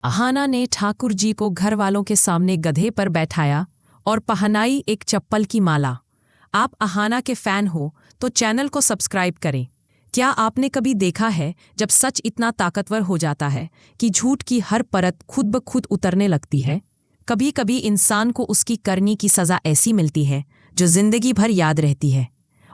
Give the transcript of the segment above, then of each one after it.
अहाना ने ठाकुर जी को घर वालों के सामने गधे पर बैठाया और पहनाई एक चप्पल की माला। आप अहाना के फैन हो तो चैनल को सब्सक्राइब करें। क्या आपने कभी देखा है जब सच इतना ताकतवर हो जाता है कि झूठ की हर परत खुद ब खुद उतरने लगती है? कभी कभी इंसान को उसकी करनी की सज़ा ऐसी मिलती है जो जिंदगी भर याद रहती है,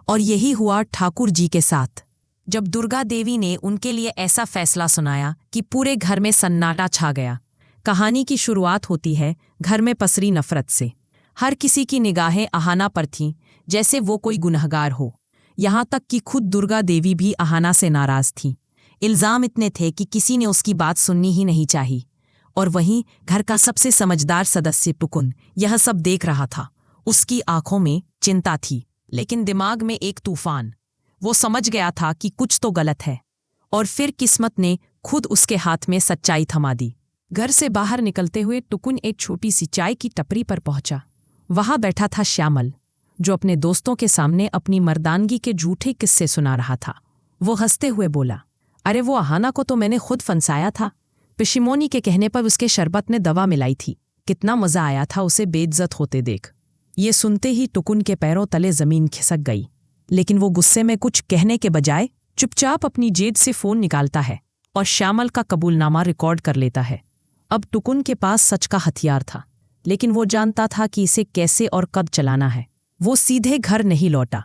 और यही हुआ ठाकुर जी के साथ। जब दुर्गा देवी ने उनके लिए ऐसा फैसला सुनाया कि पूरे घर में सन्नाटा छा गया। कहानी की शुरुआत होती है घर में पसरी नफरत से। हर किसी की निगाहें अहाना पर थीं, जैसे वो कोई गुनहगार हो। यहाँ तक कि खुद दुर्गा देवी भी अहाना से नाराज थीं। इल्ज़ाम इतने थे कि किसी ने उसकी बात सुननी ही नहीं चाहिए। और वहीं घर का सबसे समझदार सदस्य टुकुन यह सब देख रहा था। उसकी आंखों में चिंता थी, लेकिन दिमाग में एक तूफान। वो समझ गया था कि कुछ तो गलत है, और फिर किस्मत ने खुद उसके हाथ में सच्चाई थमा दी। घर से बाहर निकलते हुए टुकुन एक छोटी सी चाय की टपरी पर पहुंचा। वहां बैठा था श्यामल, जो अपने दोस्तों के सामने अपनी मर्दानगी के झूठे किस्से सुना रहा था। वो हंसते हुए बोला, अरे वो अहाना को तो मैंने खुद फंसाया था। पिशिमोनी के कहने पर उसके शरबत ने दवा मिलाई थी। कितना मजा आया था उसे बेइज्जत होते देख। ये सुनते ही टुकुन के पैरों तले जमीन खिसक गई, लेकिन वो गुस्से में कुछ कहने के बजाय चुपचाप अपनी जेब से फोन निकालता है और श्यामल का कबूलनामा रिकॉर्ड कर लेता है। अब टुकुन के पास सच का हथियार था, लेकिन वो जानता था कि इसे कैसे और कब चलाना है। वो सीधे घर नहीं लौटा,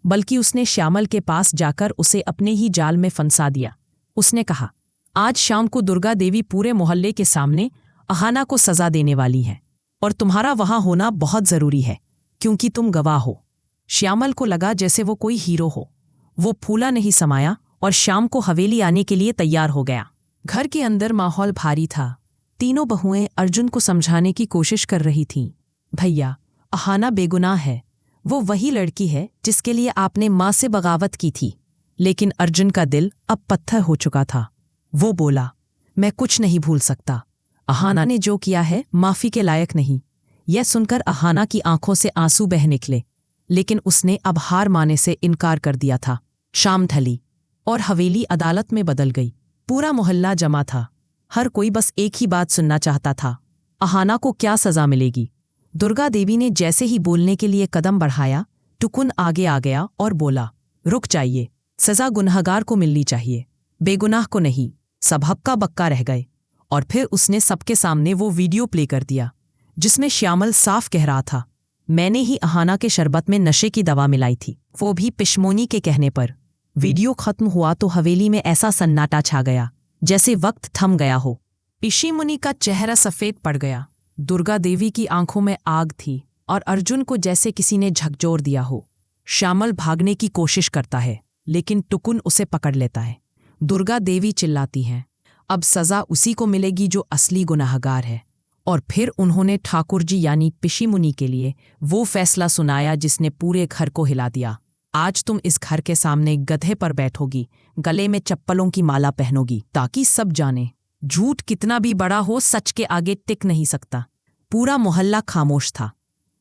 बल्कि उसने श्यामल के पास जाकर उसे अपने ही जाल में फंसा दिया। उसने कहा, आज शाम को दुर्गा देवी पूरे मोहल्ले के सामने अहाना को सजा देने वाली है, और तुम्हारा वहां होना बहुत जरूरी है, क्योंकि तुम गवाह हो। श्यामल को लगा जैसे वो कोई हीरो हो। वो फूला नहीं समाया और शाम को हवेली आने के लिए तैयार हो गया। घर के अंदर माहौल भारी था। तीनों बहुएं अर्जुन को समझाने की कोशिश कर रही थीं। भैया, अहाना बेगुनाह है। वो वही लड़की है जिसके लिए आपने माँ से बगावत की थी। लेकिन अर्जुन का दिल अब पत्थर हो चुका था। वो बोला, मैं कुछ नहीं भूल सकता। अहाना ने जो किया है माफी के लायक नहीं। यह सुनकर अहाना की आंखों से आंसू बह निकले, लेकिन उसने अब हार माने से इनकार कर दिया था। शाम ढली और हवेली अदालत में बदल गई। पूरा मोहल्ला जमा था। हर कोई बस एक ही बात सुनना चाहता था, अहाना को क्या सजा मिलेगी। दुर्गा देवी ने जैसे ही बोलने के लिए कदम बढ़ाया, टुकुन आगे आ गया और बोला, रुक जाइए। सजा गुनहगार को मिलनी चाहिए, बेगुनाह को नहीं। सब हक्का बक्का रह गए। और फिर उसने सबके सामने वो वीडियो प्ले कर दिया जिसमें श्यामल साफ कह रहा था, मैंने ही अहाना के शरबत में नशे की दवा मिलाई थी, वो भी पिशमोनी के कहने पर। वीडियो खत्म हुआ तो हवेली में ऐसा सन्नाटा छा गया जैसे वक्त थम गया हो। पिशिमुनि का चेहरा सफेद पड़ गया। दुर्गा देवी की आंखों में आग थी और अर्जुन को जैसे किसी ने झकझोर दिया हो। श्यामल भागने की कोशिश करता है, लेकिन टुकुन उसे पकड़ लेता है। दुर्गा देवी चिल्लाती हैं, अब सजा उसी को मिलेगी जो असली गुनाहगार है। और फिर उन्होंने ठाकुर जी यानी पिशिमुनि के लिए वो फैसला सुनाया जिसने पूरे घर को हिला दिया। आज तुम इस घर के सामने गधे पर बैठोगी, गले में चप्पलों की माला पहनोगी, ताकि सब जाने झूठ कितना भी बड़ा हो सच के आगे टिक नहीं सकता। पूरा मोहल्ला खामोश था।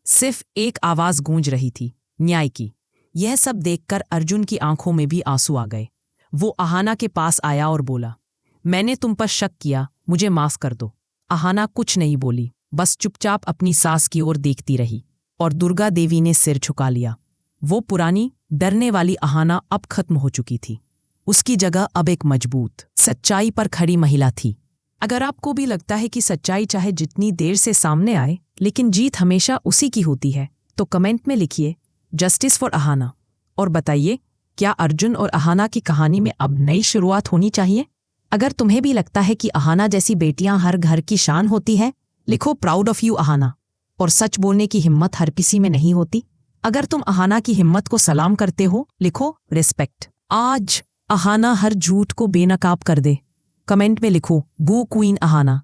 सिर्फ एक आवाज गूंज रही थी, न्याय की। यह सब देखकर अर्जुन की आंखों में भी आंसू आ गए। वो अहाना के पास आया और बोला, मैंने तुम पर शक किया, मुझे माफ कर दो। अहाना कुछ नहीं बोली, बस चुपचाप अपनी सास की ओर देखती रही। और दुर्गा देवी ने सिर झुका लिया। वो पुरानी डरने वाली अहाना अब खत्म हो चुकी थी। उसकी जगह अब एक मजबूत, सच्चाई पर खड़ी महिला थी। अगर आपको भी लगता है कि सच्चाई चाहे जितनी देर से सामने आए, लेकिन जीत हमेशा उसी की होती है, तो कमेंट में लिखिए जस्टिस फॉर अहाना और बताइए, क्या अर्जुन और अहाना की कहानी में अब नई शुरुआत होनी चाहिए? अगर तुम्हें भी लगता है कि अहाना जैसी बेटियां हर घर की शान होती है, लिखो प्राउड ऑफ यू अहाना। और सच बोलने की हिम्मत हर किसी में नहीं होती। अगर तुम अहाना की हिम्मत को सलाम करते हो, लिखो रिस्पेक्ट। आज अहाना हर झूठ को बेनकाब कर दे। कमेंट में लिखो गो क्वीन अहाना।